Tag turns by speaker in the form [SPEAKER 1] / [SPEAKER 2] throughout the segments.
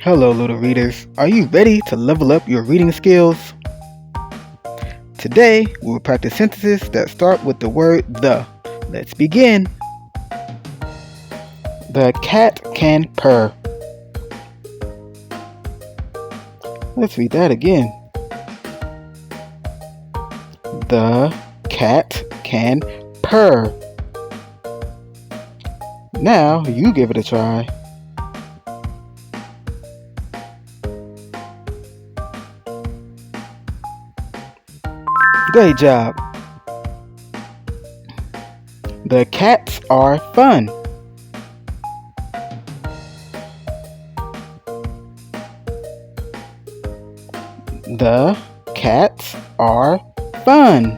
[SPEAKER 1] Hello, little readers. Are you ready to level up your reading skills? Today, we will practice sentences that start with the word the. Let's begin. The cat can purr. Let's read that again. The cat can purr. Now, you give it a try. Great job. The cats are fun. The cats are fun.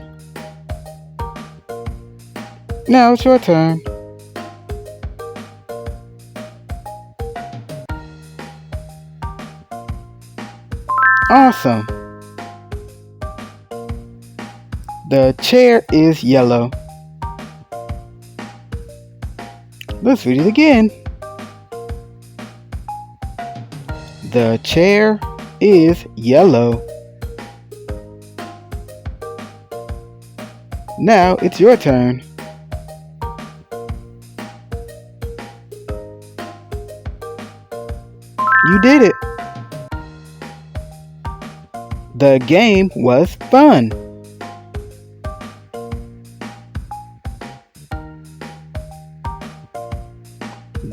[SPEAKER 1] Now it's your turn. Awesome. The chair is yellow. Let's read it again. The chair is yellow. Now it's your turn. You did it. The game was fun.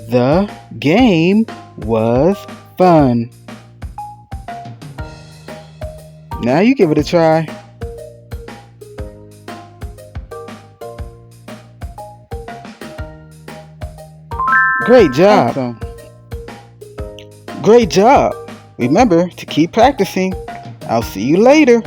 [SPEAKER 1] The game was fun. Now you give it a try. Great job. Awesome. Great job. Remember to keep practicing. I'll see you later.